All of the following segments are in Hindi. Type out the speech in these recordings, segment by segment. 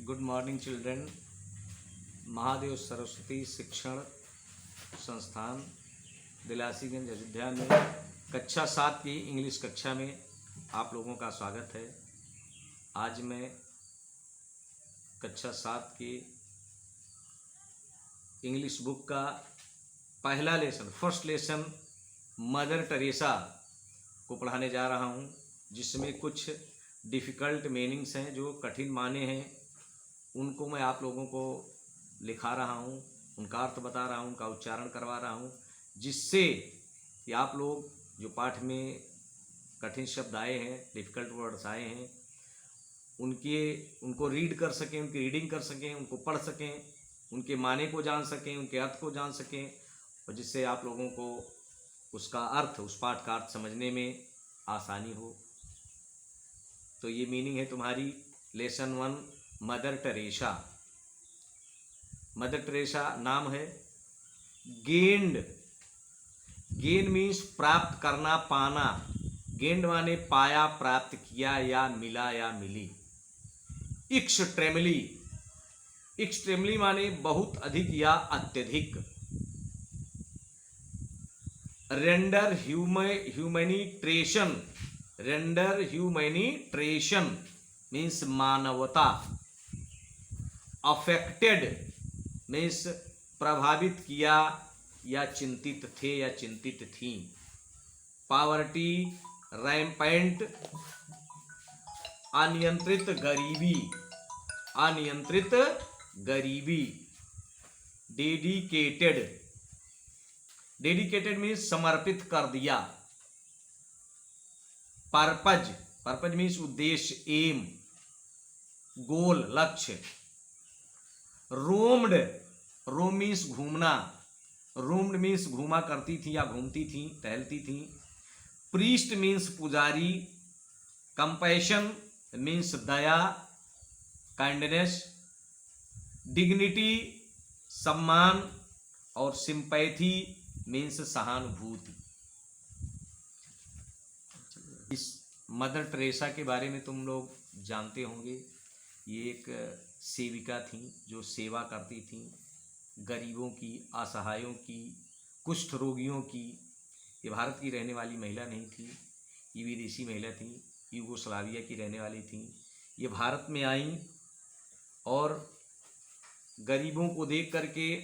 Good morning children. Mahadev Saraswati शिक्षण संस्थान दिलासीगंज अयोध्या में कक्षा 7 की इंग्लिश कक्षा में आप लोगों का स्वागत है। आज मैं कक्षा 7 की इंग्लिश बुक का पहला lesson first lesson mother Teresa को पढ़ाने जा रहा हूँ, जिसमें कुछ डिफ़िकल्ट मीनिंग्स हैं, जो कठिन माने हैं, उनको मैं आप लोगों को लिखा रहा हूँ, उनका अर्थ बता रहा हूँ, उनका उच्चारण करवा रहा हूँ, जिससे कि आप लोग जो पाठ में कठिन शब्द आए हैं, डिफ़िकल्ट वर्ड्स आए हैं, उनको रीड कर सकें, उनकी रीडिंग कर सकें, उनको पढ़ सकें, उनके माने को जान सकें, उनके अर्थ को जान सकें, और जिससे आप लोगों को उसका अर्थ, उस पाठ का अर्थ समझने में आसानी हो। तो ये मीनिंग है तुम्हारी lesson 1 mother Teresa. Mother Teresa नाम है। गेंड, गेन मीन्स प्राप्त करना, पाना। गेंड माने पाया, प्राप्त किया या मिला या मिली। एक्सट्रीमली, एक्सट्रीमली माने बहुत अधिक या अत्यधिक। रेंडर ह्यूमैनिट्रेशन, रेंडर ह्यूमैनिट्रेशन मीन्स मानवता। अफेक्टेड मीन्स प्रभावित किया या चिंतित थे या चिंतित थी। पॉवर्टी रैम्पेंट, अनियंत्रित गरीबी, अनियंत्रित गरीबी। डेडिकेटेड, डेडिकेटेड मीन्स समर्पित कर दिया। पर्पज, पर्पज मीन्स उद्देश्य, एम, गोल, लक्ष्य। रोम्ड, रोम मीन्स घूमना, रोम्ड मीन्स घूमा करती थी या घूमती थी, टहलती थी। प्रीस्ट मीन्स पुजारी। कंपैशन मीन्स दया, काइंडनेस। डिग्निटी सम्मान, और सिंपैथी मीन्स सहानुभूति। इस मदर टेरेसा के बारे में तुम लोग जानते होंगे। ये एक सेविका थी जो सेवा करती थी गरीबों की, असहायों की, कुष्ठ रोगियों की। ये भारत की रहने वाली महिला नहीं थी, ये विदेशी महिला थी, यूगोस्लाविया की रहने वाली थी। ये भारत में आई और गरीबों को देख करके,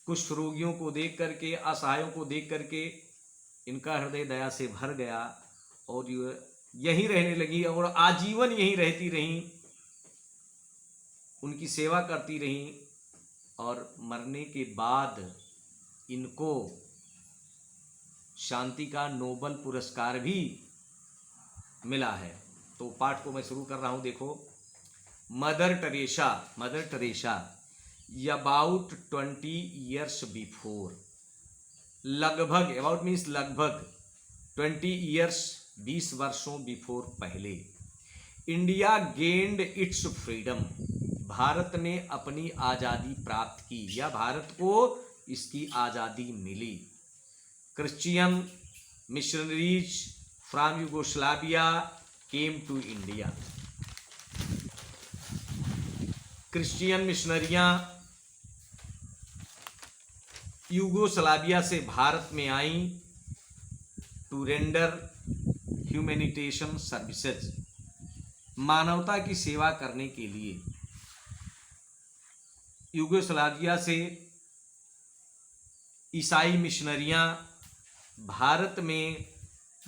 कुष्ठ रोगियों को देख करके, असहायों को देख करके इनका हृदय दया से भर गया और यहीं रहने लगी और आजीवन यहीं रहती रहीं, उनकी सेवा करती रहीं। और मरने के बाद इनको शांति का नोबल पुरस्कार भी मिला है। तो पाठ को मैं शुरू कर रहा हूं। देखो, mother Teresa, mother Teresa about 20 years before, लगभग, अबाउट मीन्स लगभग, 20 years 20 वर्षों बिफोर, पहले। India gained it's freedom, Bharat ने अपनी आज़ादी प्राप्त की या भारत को इसकी आज़ादी मिली। Christian missionaries from Yugoslavia came to India, Christian मिशनरियां यूगोस्लाविया से भारत में आईं टू रेंडर ह्यूमैनिटेशन सर्विसेज, मानवता की सेवा करने के लिए। यूगोस्लाविया से ईसाई मिशनरियां भारत में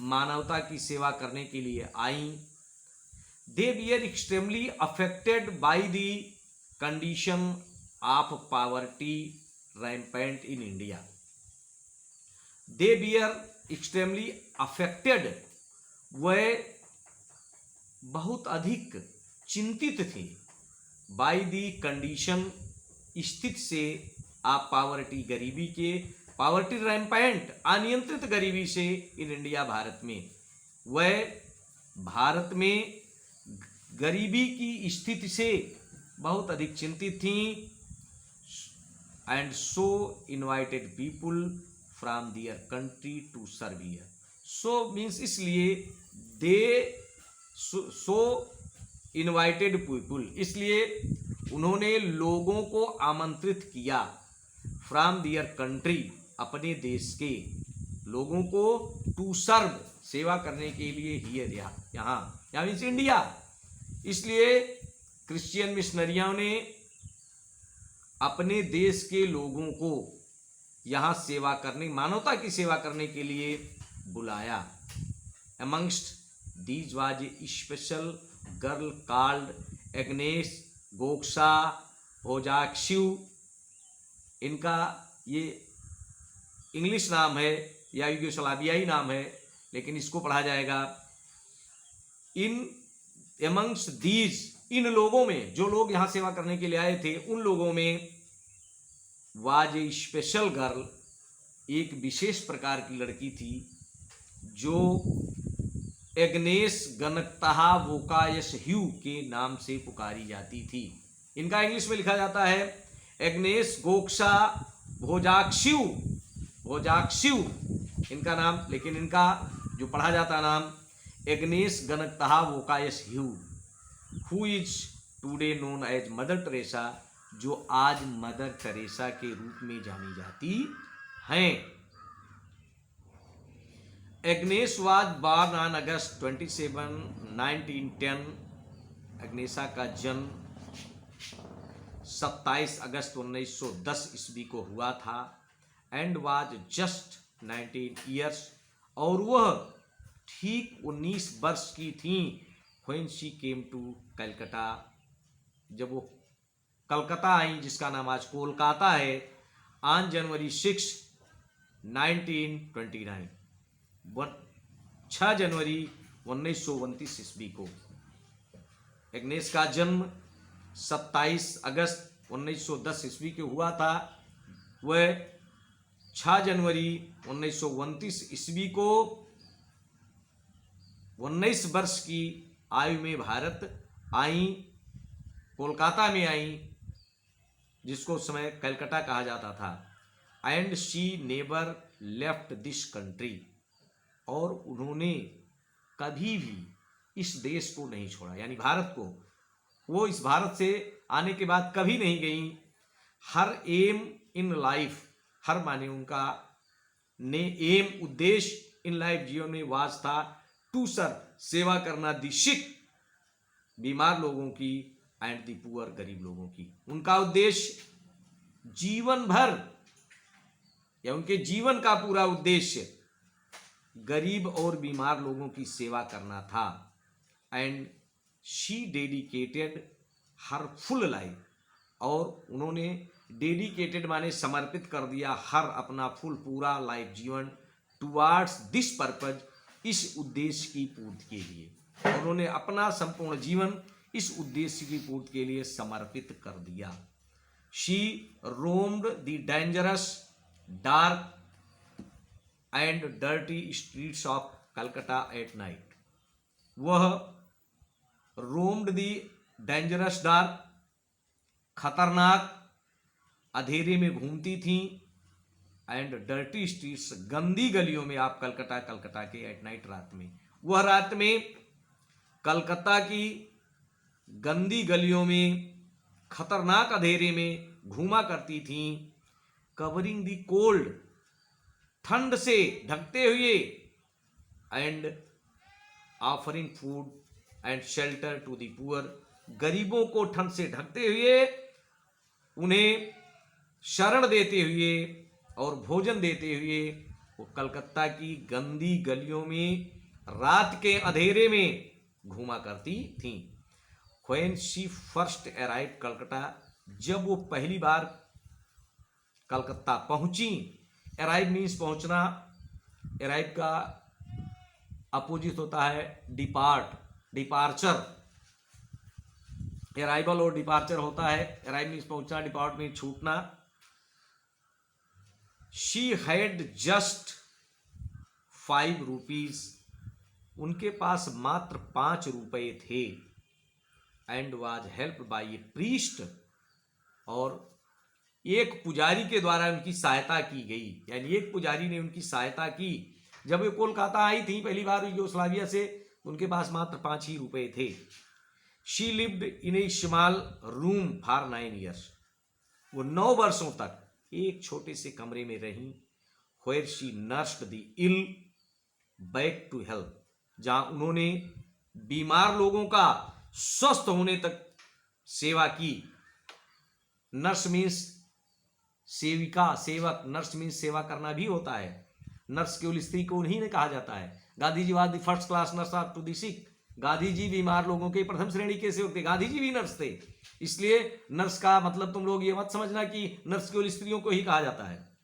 मानवता की सेवा करने के लिए आईं। They were extremely affected by the condition of poverty rampant in India. They were extremely affected, वह बहुत अधिक चिंतित थे, बाय द कंडीशन, स्थिति से, आप पॉवर्टी, गरीबी के, पॉवर्टी रैम्पेंट, अनियंत्रित गरीबी से, इन इंडिया, भारत में। वह भारत में गरीबी की स्थिति से बहुत अधिक चिंतित थी। And so invited people from their country to serve here. So means इसलिए, दे सो इनवाइटेड पीपुल, इसलिए उन्होंने लोगों को आमंत्रित किया फ्रॉम दियर कंट्री, अपने देश के लोगों को, टू सर्व, सेवा करने के लिए हियर, यहाँ मीन्स इंडिया। इसलिए क्रिश्चियन मिशनरियों ने अपने देश के लोगों को यहाँ सेवा करने, मानवता की सेवा करने के लिए बुलाया। Amongst these was a special girl called Agnes Gonxha Bojaxhiu. इनका ये इंग्लिश नाम है या यूगोस्लावियाई नाम है, लेकिन इसको पढ़ा जाएगा इन एमंग्स दीज, इन लोगों में, जो लोग यहाँ सेवा करने के लिए आए थे, उन लोगों में वाज ए स्पेशल गर्ल, एक विशेष प्रकार की लड़की थी जो एग्नेस गनकतहा वोकायस ह्यू के नाम से पुकारी जाती थी। इनका इंग्लिश में लिखा जाता है एग्नेस गोक्सा भोजाक्ष्यू, भोजाक्ष्यू इनका नाम, लेकिन इनका जो पढ़ा जाता नाम Agnes Gonxha Bojaxhiu, who is today known as Mother Teresa, जो आज मदर टेरेसा के रूप में जानी जाती हैं। Agnes was born on August 27, 1910। एग्नेसा का जन्म 27 अगस्त 1910 ईस्वी को हुआ था। एंड वाज जस्ट 19 ईयर्स, और वह ठीक 19 वर्ष की थी when she came to Calcutta, जब वो कलकत्ता आई, जिसका नाम आज कोलकाता है, ऑन जनवरी 6, 1929, 6 जनवरी 1929 ईस्वी को। एग्नेस का जन्म 27 अगस्त 1910 ईस्वी के हुआ था। वह 6 जनवरी 1929 ईस्वी को 19 वर्ष की आयु में भारत आई, कोलकाता में आई, जिसको उस समय कलकत्ता कहा जाता था। And she never left this country, और उन्होंने कभी भी इस देश को नहीं छोड़ा, यानी भारत को। वो इस भारत से आने के बाद कभी नहीं गई। हर एम इन लाइफ, हर माने उनका ने एम, उद्देश्य इन लाइफ, जीवन में वाज था टू सर्व, सेवा करना, दी सिक, बीमार लोगों की, एंड दी पुअर, गरीब लोगों की। उनका उद्देश्य जीवन भर, या उनके जीवन का पूरा उद्देश्य गरीब और बीमार लोगों की सेवा करना था। And she dedicated her full life, और उन्होंने डेडिकेटेड माने समर्पित कर दिया, हर अपना फुल पूरा लाइफ जीवन टुवार्ड्स दिस पर्पज, इस उद्देश्य की पूर्ति के लिए। उन्होंने अपना संपूर्ण जीवन इस उद्देश्य की पूर्ति के लिए समर्पित कर दिया। She roamed the dangerous, dark and dirty streets of Calcutta at night. वह रोम्ड दी डेंजरस, डार्क, खतरनाक, अंधेरे में घूमती थी, एंड डर्टी स्ट्रीट्स, गंदी गलियों में, आप कलकत्ता के एट नाइट, रात में। वह रात में कलकत्ता की गंदी गलियों में, खतरनाक अंधेरे में घूमा करती थी। कवरिंग दी कोल्ड, ठंड से ढकते हुए, and offering food and shelter to the poor, गरीबों को ठंड से ढकते हुए, उन्हें शरण देते हुए और भोजन देते हुए, वो कलकत्ता की गंदी गलियों में रात के अंधेरे में घूमा करती थी। When she first arrive Calcutta, जब वो पहली बार कलकत्ता पहुंची, अराइव मीन्स पहुंचना, अराइव का अपोजिट होता है डिपार्ट, डिपार्चर। अराइवल और डिपार्चर होता है। अराइव मीन्स पहुंचना, डिपार्ट मीन्स छूटना। शी हैड जस्ट 5 रुपीज, उनके पास मात्र 5 रुपए थे। And was help by A priest, और एक पुजारी के द्वारा उनकी सहायता की गई, यानी एक पुजारी ने उनकी सहायता की। जब वे कोलकाता आई थी पहली बार यूगोस्लाविया से, उनके पास मात्र 5 ही रुपए थे। She lived in A small room for 9 years। वो 9 वर्षों तक एक छोटे से कमरे में रही। Where she nursed the ill back to health, जहां उन्होंने बीमार लोगों का स्वस्थ होने तक सेवा की। नर्स मीन्स सेविका, सेवक। नर्स मीन्स सेवा करना भी होता है। नर्स केवल स्त्री को नहीं कहा जाता है। Gandhi ji was the first class nurse of to the sick. Gandhi ji बीमार लोगों के प्रथम श्रेणी के सेवक थे। गांधी जी भी नर्स थे। इसलिए नर्स का मतलब तुम लोग ये मत समझना कि नर्स केवल स्त्रियों को ही कहा जाता है।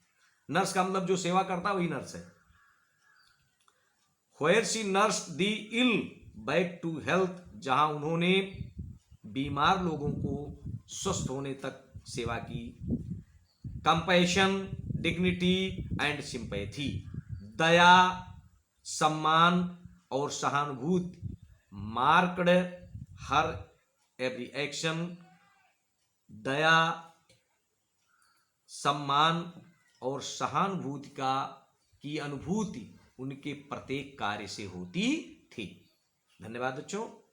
नर्स का मतलब जो सेवा करता है वही नर्स है। Where she nursed the ill back to health, जहां उन्होंने बीमार लोगों को स्वस्थ होने तक सेवा की। कंपैशन, डिग्निटी एंड सिंपैथी, दया, सम्मान और सहानुभूति। मार्क्ड हर एवरी एक्शन, दया, सम्मान और सहानुभूति की अनुभूति उनके प्रत्येक कार्य से होती थी। धन्यवाद बच्चों।